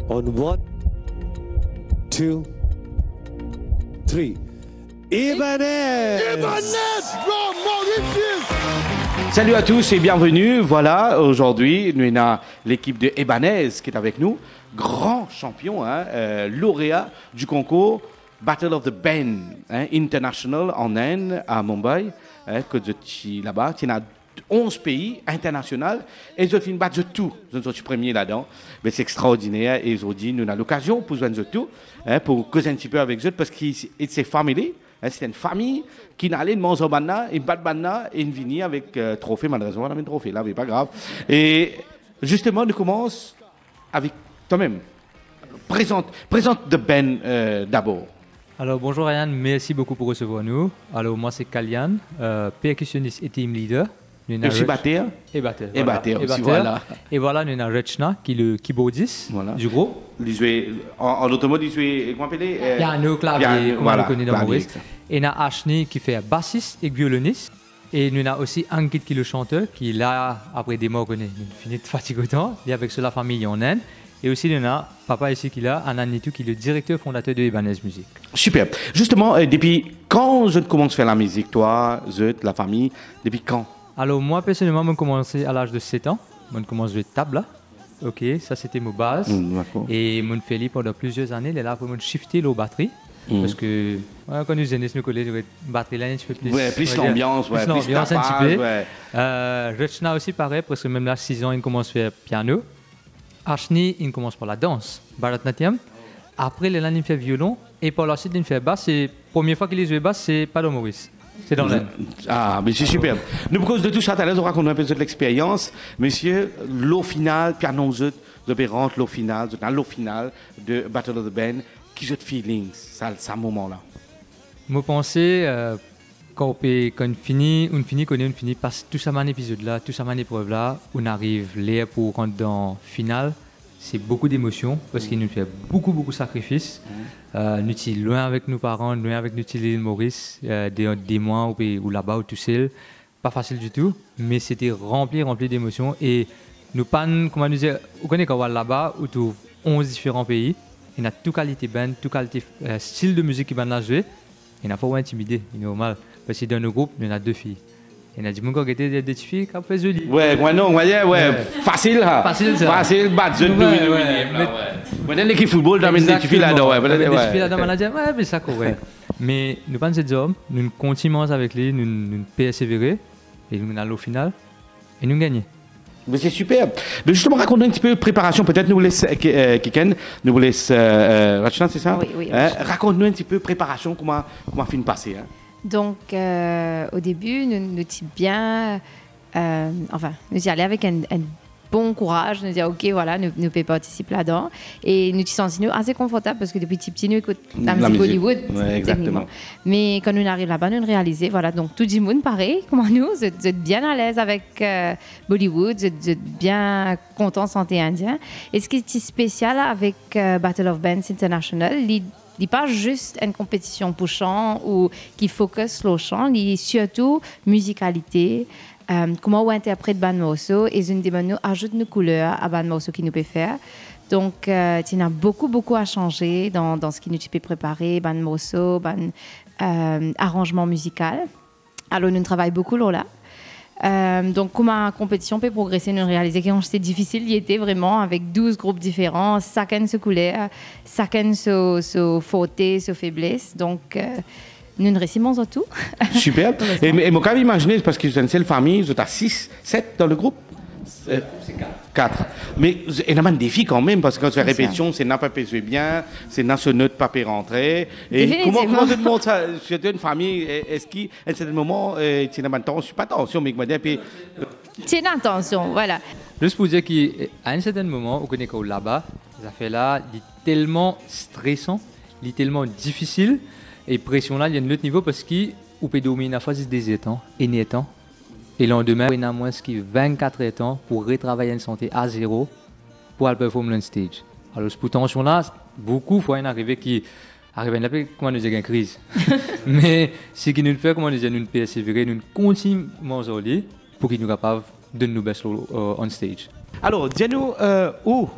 On 1, 2, 3. Ibanez! From Mauritius! Salut à tous et bienvenue. Voilà, aujourd'hui, nous avons l'équipe de Ibanez qui est avec nous. Grand champion, lauréat du concours Battle of the Ben International en Inde, à Mumbai. Que tu là-bas, tu as 11 pays internationaux et ils ont fait une battre de tout. Ils sont premiers là-dedans. Mais c'est extraordinaire et ils ont dit, nous avons l'occasion pour jouer de tout, pour causer un petit peu avec eux parce que c'est famille. C'est une famille qui n'a allé de manger banana, une batte banana et une vini avec trophée. Malheureusement, on a mis un trophée là, mais pas grave. Et justement, nous commençons avec toi-même. Présente The Ben d'abord. Alors bonjour Ryan, merci beaucoup pour recevoir nous. Alors moi c'est Kalyan, percussionniste et team leader. Et aussi batteur. Et batteur. Et batteur aussi, voilà. Et voilà, nous avons Rechna qui est le keyboardiste du groupe. Il jouait en automode, il jouait, comment appeler piano, clavier, comme on le connaît dans Maurice. Et nous avons Ashni qui fait bassiste et violoniste. Et nous avons aussi Ankit qui est le chanteur, qui là, après des mois, on finit de fatiguer autant. Il est avec la famille en Inde. Et aussi, nous avons papa ici qui est là, Anand Nitu, qui est le directeur fondateur de Ibanez Music. Super. Justement, depuis quand je commence à faire la musique, toi, la famille, depuis quand? Alors moi, personnellement, j'ai commencé à l'âge de 7 ans. J'ai commencé à jouer de table. Ok, ça c'était ma base. Et j'ai fait pendant plusieurs années, là, pour me shifter la batterie. Parce que quand nous étions nous collèges, batterie là, tu fais plus. Ouais, plus l'ambiance, plus l'ambiance un petit peu. Rechna aussi pareil, parce que même là, 6 ans, il commence à faire piano. Ashni, il commence par la danse, Bharatanatyam. Après, il fait violon. Et par la suite, il fait basse. Et la première fois qu'il a joué basse, c'est pas dans Maurice. C'est dans l'Inde. Ah, mais c'est super. Nous, pour cause de tout ça, on raconte un peu de l'expérience. Monsieur, l'eau finale, puis annonce de rentre l'eau finale, de Battle of the Ben. Qui est feelings, ça moment-là? Moi, pensais, quand on finit, passe tout ça, un épisode-là, tout ça, une épreuve-là, on arrive là pour rentrer dans finale. C'est beaucoup d'émotions parce qu'il nous fait beaucoup de sacrifices. Nous sommes loin avec nos parents, loin avec notre île Maurice, des mois ou là-bas ou tout seul. Pas facile du tout, mais c'était rempli d'émotions. Et nous comment nous dire, vous connaissez quand on va là-bas, où tu 11 différents pays, il y a toute qualité band, toute qualité style de musique qui va nous jouer. Il n'a pas intimidé, c'est normal. Parce que dans nos groupes, il y en a 2 filles. Il y a dit, mon gars, il y a des filles qui ont fait joli. Ouais, facile, hein. Facile, battre, Moi, dans l'équipe football, j'ai des filles là-dedans, des filles là-dedans, on a dit, ouais, mais ça, correct. Mais nous pas ces hommes, nous continuons avec lui, nous persévérer, et nous allons au final, et nous gagnons. Mais c'est super. Mais justement, raconte un petit peu préparation. Peut-être nous vous laisse Kiken, nous vous laisse Rachna, c'est ça? Oui. Raconte-nous un petit peu préparation, comment fin de passer. Donc, au début, nous étions bien... nous y allons avec un bon courage, nous dire, OK, voilà, nous pouvons participer là-dedans. Et nous sommes assez confortables parce que depuis petit, nous écoutons la musique Bollywood. Ouais, exactement. Mais quand nous arrivons là-bas, nous réalisons, voilà, donc tout le monde pareil, comme nous, vous êtes bien à l'aise avec Bollywood, vous êtes bien content santé indien. Et ce qui est spécial avec Battle of Bands International, il n'est pas juste une compétition pour chant ou qui focus sur le chant, il est surtout musicalité, comment on interprète ban morceau et une des nous ajoute nos couleurs à ban morceau qui nous peut faire. Donc, il y a beaucoup à changer dans ce qui nous peut préparer, ban morceau, ban arrangement musical. Alors, nous travaillons beaucoup là. Donc, comme la compétition peut progresser, nous réalisons que c'est difficile, il était vraiment avec 12 groupes différents, chacun se couleur, chacun se forté, se faiblesse. Donc, nous ne récimons tout. Super. Et moi, quand imaginer, parce que c'est une seule famille, vous êtes 6, 7 dans le groupe? C'est 4. Mais il y a un défi quand même, parce que quand tu fais répétition, c'est n'a pas jouer bien, c'est n'a ce neutre pas rentrer. Et comment tu te montres ça? C'est une famille, est-ce qu'à un certain moment, tu n'as pas attention, pas attention, mais puis... Tu as attention, voilà. Juste pour dire qu'à un certain moment, on connaît que là-bas, ça fait là, il est tellement stressant, il est tellement difficile, et pression là, il y a un autre niveau parce qu'on peut dominer la phase des étangs, et des temps. Et le lendemain, on a moins de 24 ans pour retravailler une santé à zéro pour aller performer le stage. Alors, cette tension-là, beaucoup de fois, il arrive qui arrive à comment nous dire une crise. Mais ce qui nous fait, comment nous dire, nous persévérer, nous continuons à aller pour qu'il nous capable de nous baisser on stage. Alors, dis-nous où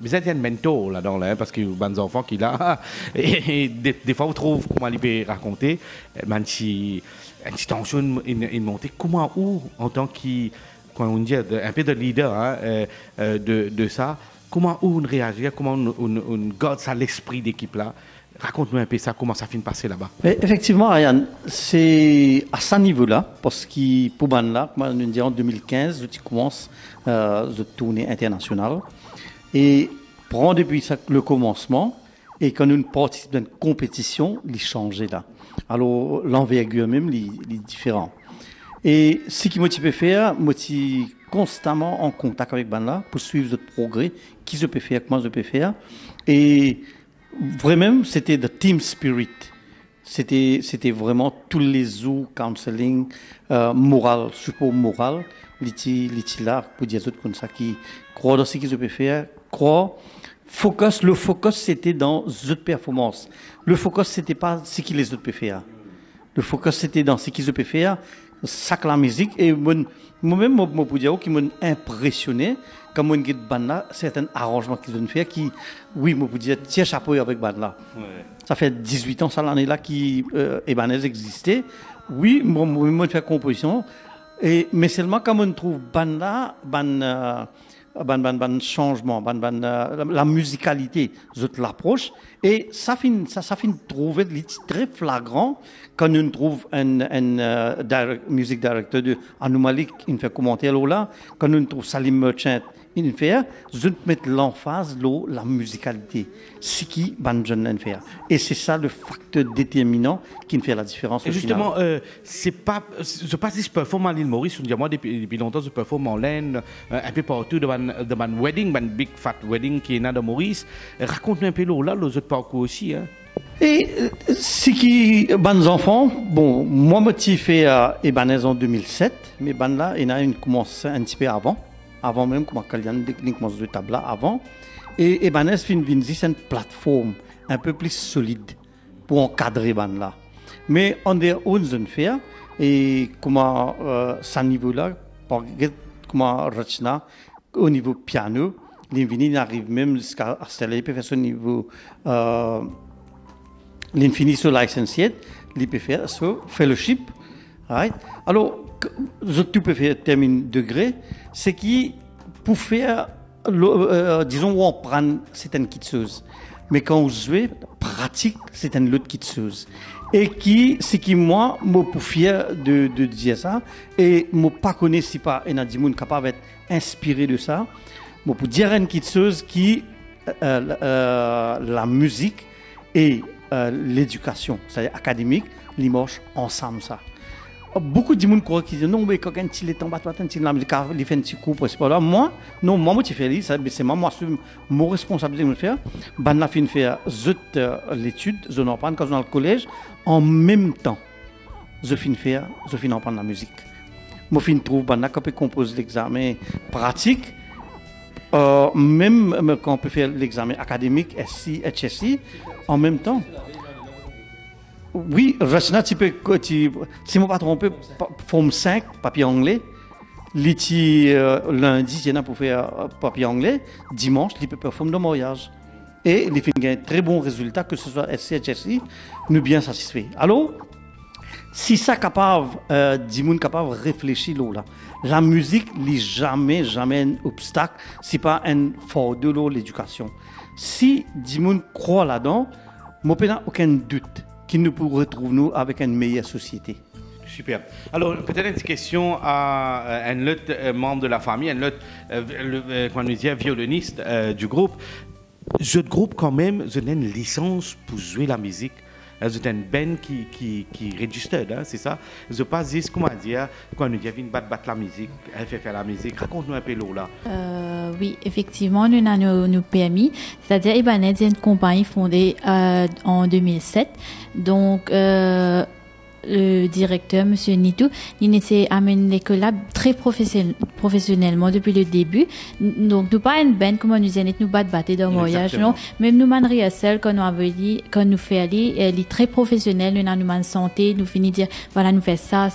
vous êtes un mentor là-dedans, là, hein, parce que vous avez des enfants qui là, et des fois, vous trouvez comment il peut raconter, un petit tension, une montée, comment ou, en tant que, quand on dit, un peu de leader hein, de ça, comment on réagit, comment on garde ça l'esprit d'équipe là. Raconte-nous un peu ça, comment ça finit de passer là-bas. Effectivement, Ryan, c'est à ce niveau-là, parce que pour Banla, comme on dit en 2015, je commence de tournée internationale. Et prend depuis ça, le commencement, et quand on participe d'une compétition, il change là. Alors, l'envergure même, il est différent. Et ce qui m'a faire, moi, je suis constamment en contact avec Banla pour suivre le progrès, qui je peux faire, comment je peux faire. Et vraiment, c'était the team spirit. C'était vraiment tous les jours, counseling, moral, support moral. L'iti là, pour dire tout comme ça, qui croient dans ce qu'ils peuvent faire, croient. Le focus, c'était dans les autres performances. Le focus, c'était pas ce que les autres peuvent faire. Le focus, c'était dans ce qu'ils peuvent faire, ça que la musique. Et moi-même, moi, pour dire, qui m'a impressionné, comme on dit Banla, certains arrangements qu'ils ont fait, qui, oui, moi, pour dire, tiens, chapeau avec Banla. Ouais. Ça fait 18 ans, ça l'année-là, qui, Ibanez existait. Oui, moi, je fais composition. Mais seulement quand on trouve Banla, changement, la musicalité, l'approche, et ça finit de trouver très flagrant quand on trouve un music director de Anomaly qui fait commenter là, quand on trouve Salim Merchant, il fait, je mets l'emphase la musicalité, ce qui banjon faire. Et c'est ça le facteur déterminant qui fait la différence. Et justement, c'est pas, je passe ce performe à l'île Maurice, moi depuis longtemps je performe en laine, un peu partout de mon wedding, mon big fat wedding qui est là de Maurice. Raconte-nous un peu là, les autres parcours aussi. Hein. Et ce qui, bons enfants, bon, moi je fait à Ibanez en 2007, mais ban là, il a commencé un petit peu avant même comment Kalian commence de table avant. Et Ibanez c'est une plateforme un peu plus solide pour encadrer ban là. Mais on der unseren faire et comment ça niveau là, comment Rachna au niveau piano, l'infini arrive même jusqu'à installer peut faire son niveau l'infini sur licencié, il peut faire sur fellowship, right? Alors tu peux faire termine degré, c'est qui pour faire disons où on prend certaines petites choses, mais quand on joue pratique c'est une autre petite chose. Et qui, c'est qui moi, pour fier de dire ça, et moi pas connais si pas un adimoun capable d'être inspiré de ça, moi pour dire une petite chose qui la musique et l'éducation, c'est-à-dire académique, les marchent ensemble ça. Beaucoup de gens croient qu'ils disent non mais quand il est en bas il la musique il fait un petit coup c'est pas là moi non moi je fais ça c'est moi mon responsabilité de le faire ban la fin faire l'étude je n'en prends quand je dans le collège en même temps je fin en prendre la musique moi fin trouve ban la quand on peut composer l'examen pratique même quand on peut faire l'examen académique SC HSC en même temps. Oui, Rachna, si je ne me pas trompé, forme 5, papier anglais. Lundi, il y en a pour faire papier anglais. Dimanche, il peut faire forme de mariage. Et il fait un très bon résultat, que ce soit SCHSI, nous bien satisfaits. Alors, si ça capable, capable de réfléchir là, la musique n'est jamais un obstacle, si pas un fort de l'éducation. Si Dimoun croit là-dedans, je n'ai aucun doute qui nous pourrait retrouver nous avec une meilleure société. Super. Alors, peut-être une question à un autre membre de la famille, un autre, comment on dit, violoniste du groupe. Ce groupe, quand même, j'ai une licence pour jouer la musique. C'est une band qui registered, hein, c'est ça. Je passe juste, comment dire, quand on dit, vient battre la musique, elle fait faire la musique. Raconte-nous un peu là. Oui, effectivement, nous avons nos permis. C'est-à-dire, Ibanez est une compagnie fondée en 2007. Donc, le directeur, M. Nitou, il essaie d'amener les collabs très professionnellement depuis le début. Donc, nous pas une band, comme on nous dit, nous battre dans le voyage, non. Même nous, man rehearsal, quand nous fait aller, elle est très professionnelle, nous avons une santé, nous finit dire, voilà, nous fait ça.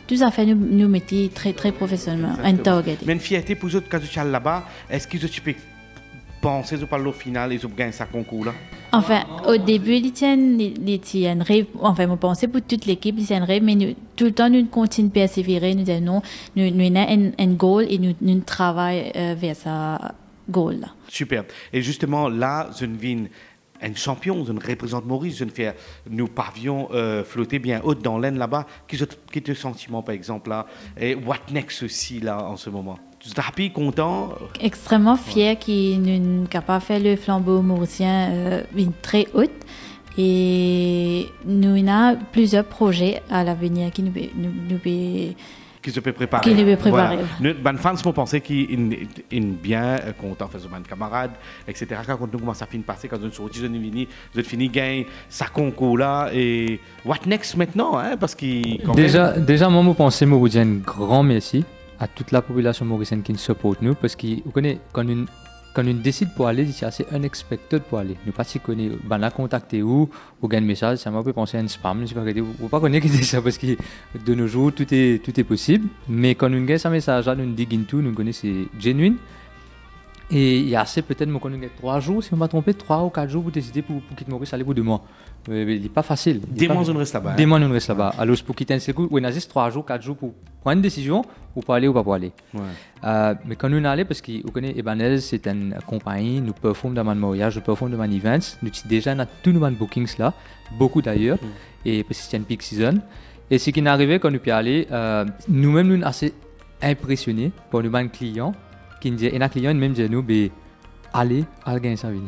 Tout ça fait nous mettre très, très professionnellement, interrogaté. Mais une fierté pour eux, quand tu es là-bas, est-ce que tu peux pensez vous parlez au final et vous gagnez ça concours là? Enfin, au début, il y a un rêve. Enfin, je pensais pour toute l'équipe, il y a un rêve, mais tout le temps, nous continuons à persévérer. Nous disons non, nous avons un goal et nous travaillons vers ce goal-là. Super. Et justement, là, je viens un champion, je représente Maurice, je fais nos pavillons flotter bien haut dans l'aine là-bas. Quel est le sentiment, par exemple, là? Et what next aussi, là, en ce moment? Tu es happy, content? Extrêmement fier qu'il nous capable de faire le flambeau mauricien très haute. Et nous avons plusieurs projets à l'avenir qui nous Qui se peut préparer. Qui peut préparer. Voilà. Nos fans m'ont pensé qu'ils sont bien contents, enfin, mes camarades, etc. Quand nous commençons à finir passer, quand nous sommes fini, gagne ça concours là. Et what next maintenant? Hein, parce déjà, moi, je pense que je vous dis un grand merci à toute la population mauricienne qui nous supporte nous, parce que vous connaissez, quand on décide pour aller, c'est assez unexpected pour aller. Nous pas si connaît, ben là contacter ou gagne un message, ça m'a fait penser à un spam. Je sais pas vous pas connaître qui ça parce que de nos jours tout est possible. Mais quand nous gagne un message là, nous dig tout, nous connaissons c'est genuine. Et il y a assez peut-être, moi, quand nous gagne 3 jours, si on m'a trompé, 3 ou 4 jours pour décider pour quitter Maurice, aller pour 2 mois. Il n'est pas facile. Des mois, on reste là-bas. Des mois, on reste là-bas. Alors, pour quitter un séjour, on a juste 3 jours, 4 jours pour prendre une décision, ou pas aller ou pas pour aller. Ouais. Mais quand nous allons, parce que vous connaissez, Ibanez, c'est une compagnie, nous performons dans mon mariage, nous performons dans mon events, nous avons déjà tous nos bookings là, beaucoup d'ailleurs, et parce que c'est une peak season. Et ce qui est arrivé quand nous sommes allés, nous-mêmes, nous sommes assez impressionnés par nos clients, qui nous disent, et nos clients, même disent, nous, allez, gagner ça, venir.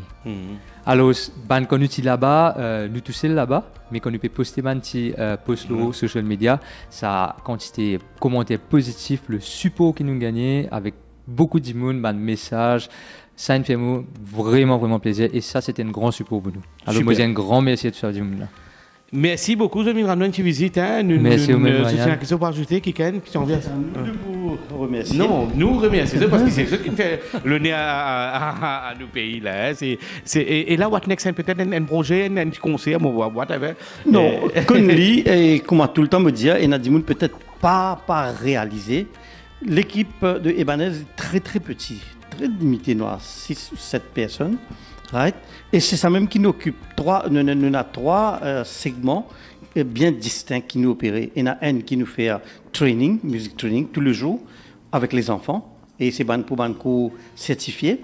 Alors, quand nous sommes là-bas, nous tous là-bas, mais quand nous pouvons poster un petit post sur social media, ça a quantité de commentaires positifs, le support que nous gagnons avec beaucoup de monde, un message, ça nous fait vraiment, vraiment plaisir. Et ça, c'était un grand support pour nous. Alors, moi, j'ai un grand merci à tout ça du monde là. Merci beaucoup, je vais rendre une petite visite. Hein. Merci au même C'est une question pour ajouter, qui envie Nous vous remercier. Non, nous remercions, parce que c'est eux qui fait le nez à nos pays. Là, hein. Et là, what next? Peut-être un projet, un petit concert, whatever. Non, comme lui, et comme tout le temps me dire, et Nadimoun peut-être pas réalisé, l'équipe de Ibanez est très très petite, très limitée, 6 ou 7 personnes. Right? Et c'est ça même qui nous occupe. Nous avons 3 segments bien distincts qui nous opèrent. Il y en a un qui nous fait training, music training, tous les jours avec les enfants. Et c'est pour un cours certifié.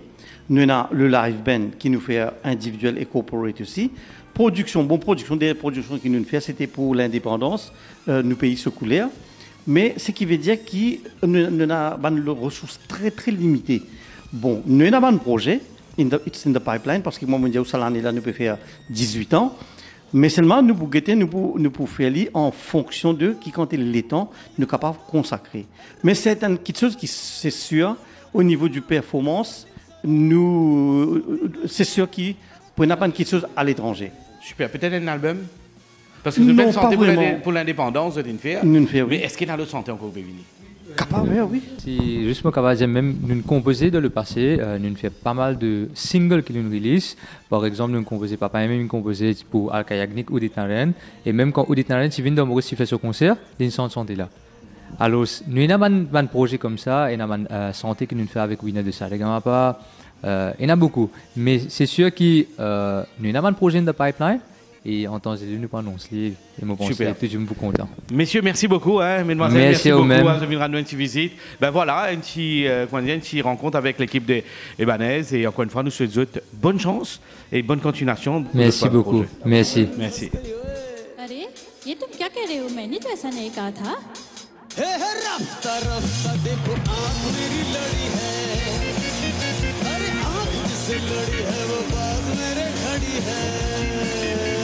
Nous avons le live band qui nous fait individuel et corporate aussi. Production, des productions qui nous fait, c'était pour l'indépendance, nos pays séculaires. Mais ce qui veut dire que nous avons des ressources très très limitées. Bon, nous avons un projet. It's in the pipeline, parce que moi, je dis que l'année là, nous pouvons faire 18 ans. Mais seulement, nous pouvons faire en fonction de qui, quand il est temps, nous sommes capables de consacrer. Mais c'est quelque chose qui, c'est sûr, au niveau du performance, c'est sûr qu'il peut y avoir quelque chose à l'étranger. Super. Peut-être un album? Parce que vous êtes santé pour l'indépendance, vous êtes une fière. Mais est-ce qu'il y a d'autres santé encore, Bévini? Capable, oui. C'est juste moi capable même nous composer dans le passé, nous fait pas mal de singles qui nous release. Par exemple, nous composé papa et même composé pour Alkayagnik ou des Naren, et même quand Audit Naren si vient dans Maurice fait ce concert, ils sont santé là. Alors nous avons un projet comme ça, et nous avons santé que nous fait avec Wina de Saregamapa, il y en a beaucoup, mais c'est sûr que nous avons un projet de pipeline. Et en temps et lieu, nous prononçons et je pense que je suis beaucoup content. Messieurs, merci beaucoup. Hein, mesdemoiselles, merci beaucoup. Vous venez rendre une petite visite. Ben voilà, une petite rencontre avec l'équipe de Ibanez. Et encore une fois, nous souhaitons bonne chance et bonne continuation. Merci beaucoup. Merci. Merci. अरे ये तुम क्या कह रहे हो मैंने तो ऐसा नहीं कहा था रफ्ता रफ्ता देखो आँख मेरी लड़ी है अरे आँख जिससे लड़ी है वो बात मेरे खड़ी है